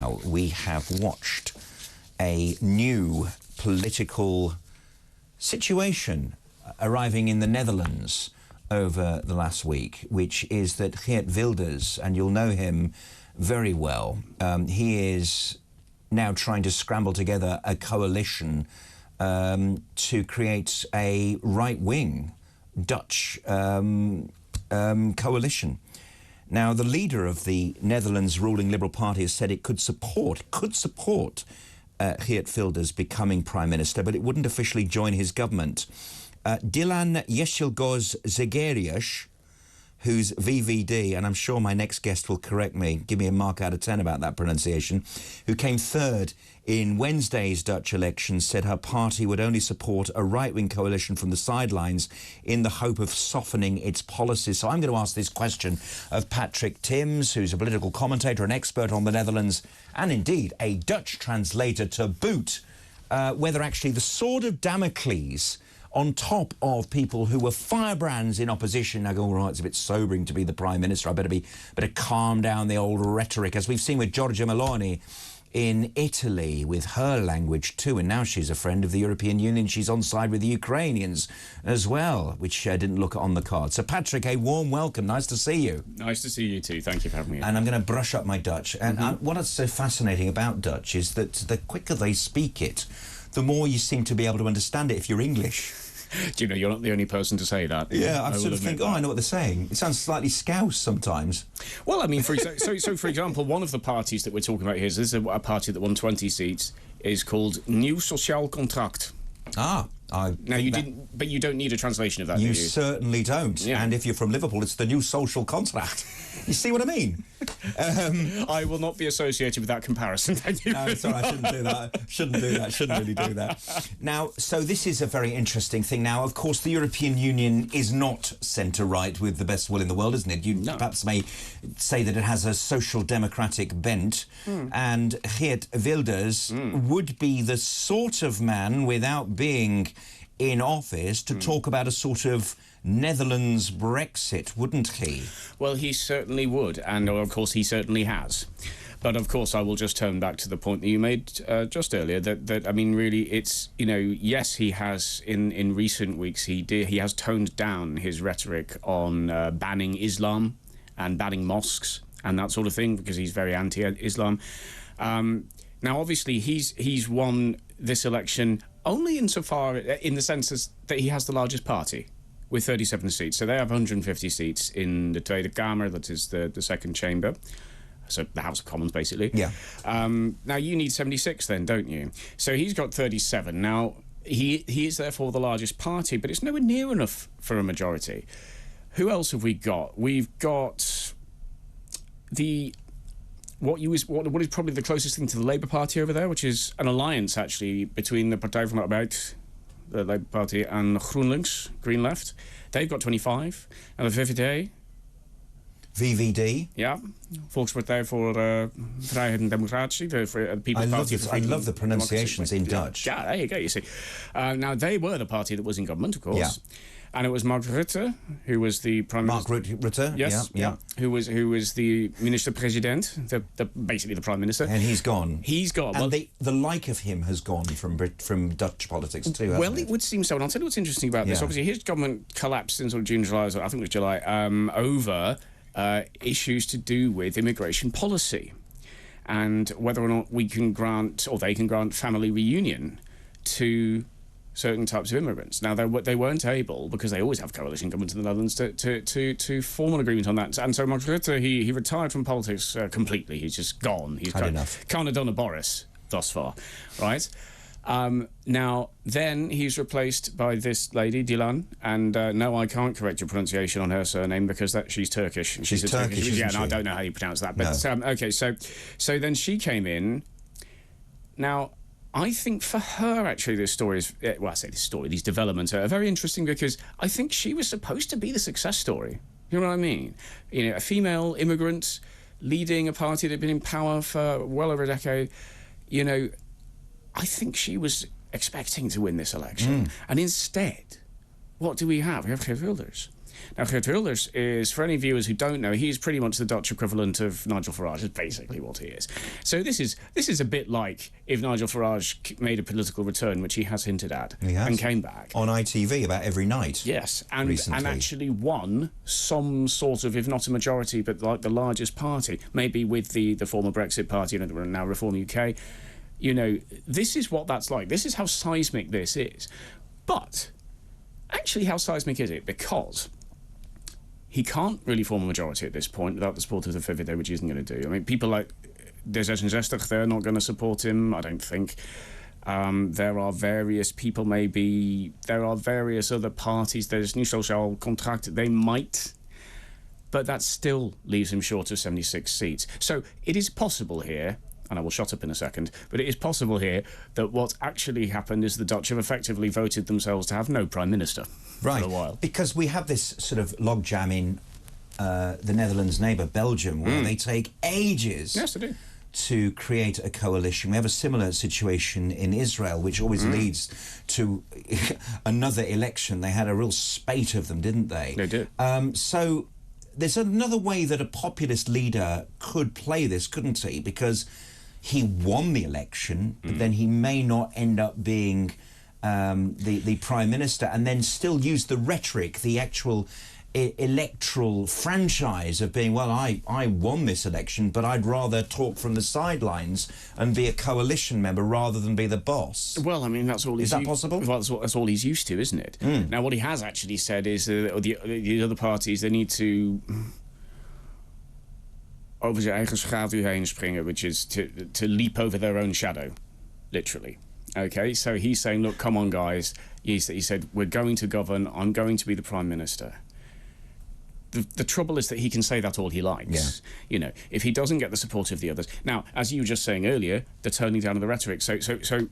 We have watched a new political situation arriving in the Netherlands over the last week, which is that Geert Wilders, and you'll know him very well, he is now trying to scramble together a coalition to create a right-wing Dutch coalition. Now, the leader of the Netherlands ruling Liberal Party has said it could support Geert Wilders becoming Prime Minister, but it wouldn't officially join his government. Dylan Jesselgoz Zegerius, who's VVD, and I'm sure my next guest will correct me, give me a mark out of 10 about that pronunciation, who came third in Wednesday's Dutch election, said her party would only support a right-wing coalition from the sidelines in the hope of softening its policies. So I'm going to ask this question of Patrick Timms, who's a political commentator, an expert on the Netherlands, and indeed a Dutch translator to boot, whether actually the sword of Damocles on top of people who were firebrands in opposition now go, all right, it's a bit sobering to be the Prime Minister, I better calm down the old rhetoric, as we've seen with Giorgia Meloni in Italy with her language too, and now she's a friend of the European Union. She's on side with the Ukrainians as well, which didn't look on the card. So Patrick, a warm welcome. Nice to see you. Nice to see you too. Thank you for having me. And I'm going to brush up my Dutch. And what is so fascinating about Dutch is that the quicker they speak it, the more you seem to be able to understand it if you're English. Do you know, you're not the only person to say that. Yeah, I sort of think, I know what they're saying. It sounds slightly scouse sometimes. Well, I mean, for example, one of the parties that we're talking about here is a party that won 20 seats, is called Nieuw Sociaal Contract. Now, you don't need a translation of that, do you? You certainly don't. Yeah. And if you're from Liverpool, it's the new social contract. You see what I mean? I will not be associated with that comparison. Thank you. No, sorry, I shouldn't do that. Shouldn't really do that. Now, so this is a very interesting thing. Now, of course, the European Union is not centre-right with the best will in the world, isn't it? You perhaps may say that it has a social democratic bent, and Geert Wilders would be the sort of man, without being in office, to talk about a sort of Netherlands Brexit, wouldn't he? Well, he certainly would, and of course he certainly has. But of course I will just turn back to the point that you made just earlier, that I mean, really, it's, you know, yes, he has in recent weeks he has toned down his rhetoric on banning Islam and banning mosques and that sort of thing, because he's very anti-Islam. Now, obviously, he's won this election only insofar, in the sense that he has the largest party, with 37 seats. So they have 150 seats in the Tweede Kamer, that is the second chamber. So the House of Commons, basically. Yeah. Now, you need 76 then, don't you? So he's got 37. Now, he is therefore the largest party, but it's nowhere near enough for a majority. Who else have we got? We've got what is probably the closest thing to the Labour Party over there, which is an alliance, actually, between the Partij van de Arbeid, the Labour Party, and GroenLinks, Green Left. They've got 25. And the VVD. VVD? Yeah. Volkspartij voor Vrijheid en Democratie. The People's Party for Freedom. I love the pronunciations in Dutch. Yeah, there you go, you see. Now, they were the party that was in government, of course. Yeah. And it was Mark Rutte, who was the Prime Minister. Mark Rutte? Yes, yeah. Who was the Minister-President, basically the Prime Minister. And he's gone. He's gone. And the like of him has gone from Dutch politics too, hasn't it would seem so. And I'll tell you what's interesting about this. Obviously, his government collapsed in sort of June, July, I think it was July, over issues to do with immigration policy and whether or not we can grant, or they can grant, family reunion to certain types of immigrants. Now, they weren't able, because they always have coalition governments in the Netherlands, to form an agreement on that. And so Mark Rutte, he retired from politics completely. He's just gone. He's kind of done a Boris thus far, right? Now, then he's replaced by this lady, Dylan, and no, I can't correct your pronunciation on her surname because she's Turkish. She's Turkish, isn't she? I don't know how you pronounce that. But okay, so then she came in. Now, I think for her, actually, this story is... Well, I say this story, these developments are very interesting, because I think she was supposed to be the success story. You know what I mean? You know, a female immigrant leading a party that had been in power for well over a decade. You know, I think she was expecting to win this election. And instead, what do we have? We have Geert Wilders. Now, Geert Wilders is, for any viewers who don't know, he's pretty much the Dutch equivalent of Nigel Farage, is basically what he is. So this is a bit like if Nigel Farage made a political return, which he has hinted at, and came back. On ITV about every night. Yes, and actually won some sort of, if not a majority, but like the largest party, maybe with the former Brexit party, now Reform UK. You know, this is what that's like. This is how seismic this is. But actually, how seismic is it? Because he can't really form a majority at this point without the support of the VVD, which he isn't going to do. I mean, people like D66, they're not going to support him, I don't think. There are various people, maybe. There are various other parties. There's Nieuw Sociaal Contract. They might. But that still leaves him short of 76 seats. So it is possible here, and I will shut up in a second, but it is possible here that what actually happened is the Dutch have effectively voted themselves to have no Prime Minister for a while. Because we have this sort of logjam in the Netherlands' neighbour, Belgium, where they take ages to create a coalition. We have a similar situation in Israel, which always leads to another election. They had a real spate of them, didn't they? They did. So there's another way that a populist leader could play this, couldn't he? Because he won the election, but then he may not end up being the Prime Minister, and then still use the rhetoric, the actual electoral franchise of being, well, I won this election, but I'd rather talk from the sidelines and be a coalition member rather than be the boss. Well, I mean, that's all. Is that possible? Well, that's all he's used to, isn't it? Now, what he has actually said is the other parties, they need to over zijn eigen schaduw heen springen, which is to leap over their own shadow, literally. Okay, so he's saying, look, come on, guys. He said, we're going to govern. I'm going to be the Prime Minister. The trouble is that he can say that all he likes. Yeah. You know, if he doesn't get the support of the others. Now, as you were just saying earlier, the toning down of the rhetoric. So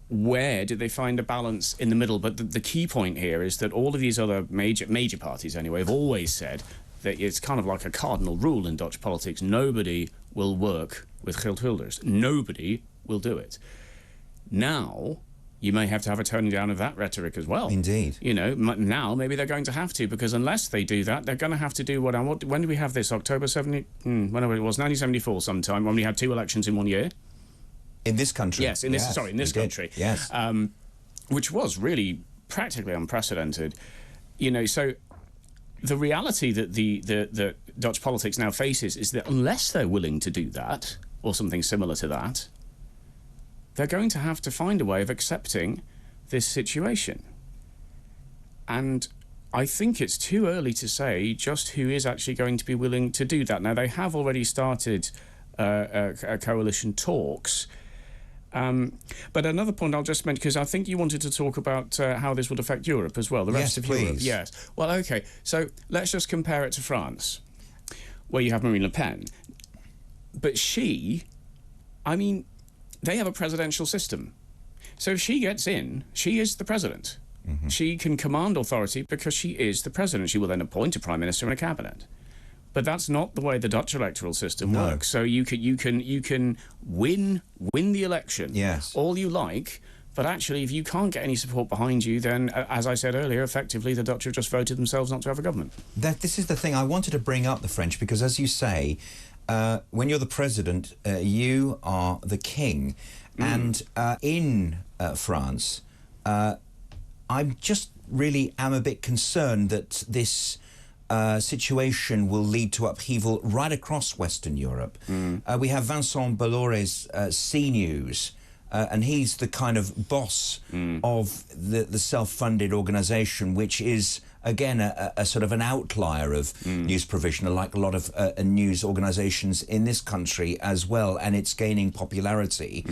where did they find a balance in the middle? But the key point here is that all of these other major parties, anyway, have always said that it's kind of like a cardinal rule in Dutch politics. Nobody will work with Geert Wilders. Nobody will do it. Now, you may have to have a toning down of that rhetoric as well. Indeed. You know, now maybe they're going to have to, because unless they do that, they're going to have to do when did we have this? October 70? Whenever it was, 1974 sometime, when we had 2 elections in 1 year. In this country? Yes, in this country. Yes. Which was really practically unprecedented. You know, so the reality that the Dutch politics now faces is that unless they're willing to do that, or something similar to that, they're going to have to find a way of accepting this situation. And I think it's too early to say just who is actually going to be willing to do that. Now, they have already started coalition talks. But another point I'll just mention, because I think you wanted to talk about how this would affect Europe as well, the rest of Europe. Yes. Well, OK, so let's just compare it to France, where you have Marine Le Pen. But she, I mean, they have a presidential system. So if she gets in, she is the president. She can command authority because she is the president. She will then appoint a prime minister and a cabinet. But that's not the way the Dutch electoral system works. So you can win the election, all you like, but actually if you can't get any support behind you, then, as I said earlier, effectively the Dutch have just voted themselves not to have a government. This is the thing. I wanted to bring up the French because, as you say, when you're the president, you are the king. And in France, I just really am a bit concerned that this situation will lead to upheaval right across Western Europe. We have Vincent Bolloré's CNews, and he's the kind of boss of the self-funded organisation, which is, again, a sort of an outlier of news provision, like a lot of news organisations in this country as well, and it's gaining popularity.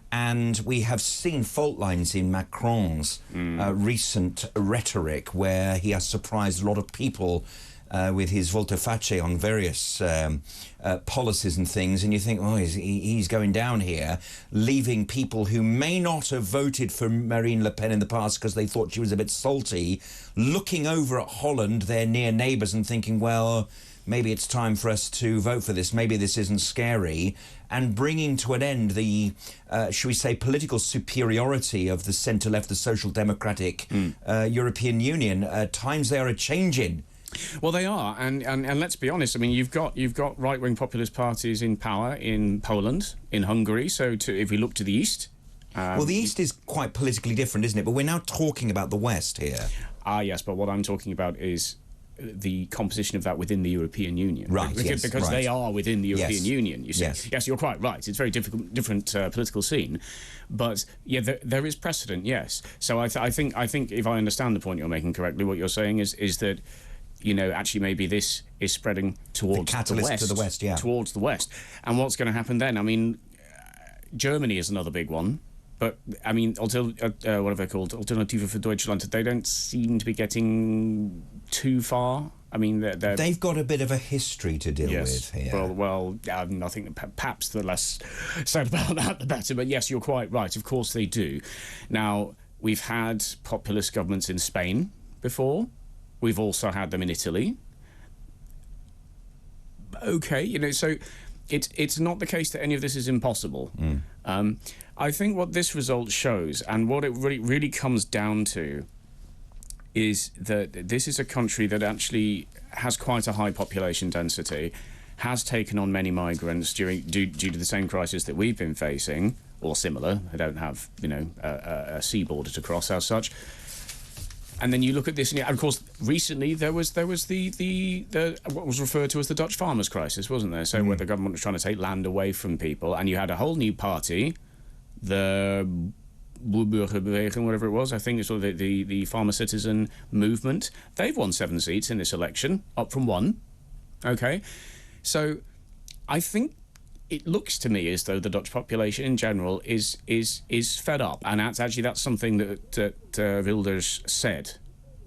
And we have seen fault lines in Macron's recent rhetoric, where he has surprised a lot of people with his volte-face on various policies and things, and you think, oh, he's going down here, leaving people who may not have voted for Marine Le Pen in the past because they thought she was a bit salty, looking over at Holland, their near neighbours, and thinking, well, maybe it's time for us to vote for this, maybe this isn't scary, and bringing to an end the, should we say, political superiority of the centre-left, the social democratic European Union. Times they are a-changing. Well, they are, and let's be honest. I mean, you've got right-wing populist parties in power in Poland, in Hungary. So, if we look to the east, well, the east is quite politically different, isn't it? But we're now talking about the west here. Yes, but what I'm talking about is the composition of that within the European Union, right? Because they are within the European Union. You see, yes, you're quite right. It's a very different political scene, but yeah, there is precedent. Yes, so I think if I understand the point you're making correctly, what you're saying is that, you know, actually maybe this is spreading towards the west, to the west, yeah, towards the west. And what's going to happen then? I mean, Germany is another big one. But, I mean, what are they called? Alternative for Deutschland. They don't seem to be getting too far. I mean, they've got a bit of a history to deal with here. Well, I think perhaps the less said about that, the better. But yes, you're quite right. Of course they do. Now, we've had populist governments in Spain before. We've also had them in Italy. Okay, you know, so it's not the case that any of this is impossible. I think what this result shows, and what it really comes down to, is that this is a country that actually has quite a high population density, has taken on many migrants due to the same crisis that we've been facing, or similar. They don't have, you know, a sea border to cross as such. And then you look at this, and of course, recently there was the what was referred to as the Dutch farmers' crisis, wasn't there? So where the government was trying to take land away from people, and you had a whole new party, the Boerburgerbeweging, whatever it was. I think it's sort of the farmer citizen movement. They've won 7 seats in this election, up from 1. Okay, so I think it looks to me as though the Dutch population in general is fed up, and that's something that Wilders said.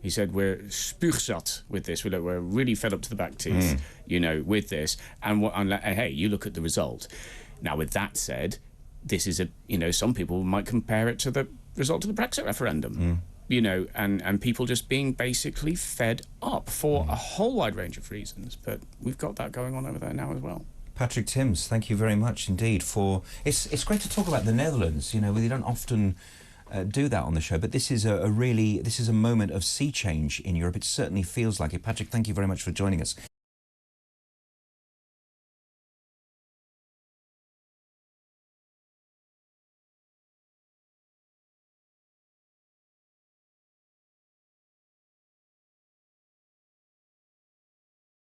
He said we're spuugzat with this. We're really fed up to the back teeth, you know, with this. And hey, you look at the result. Now, with that said, this is some people might compare it to the result of the Brexit referendum. You know, and people just being basically fed up for a whole wide range of reasons. But we've got that going on over there now as well. Patrick Timms, thank you very much indeed for... It's great to talk about the Netherlands. You know, we don't often do that on the show, but this is a moment of sea change in Europe. It certainly feels like it. Patrick, thank you very much for joining us.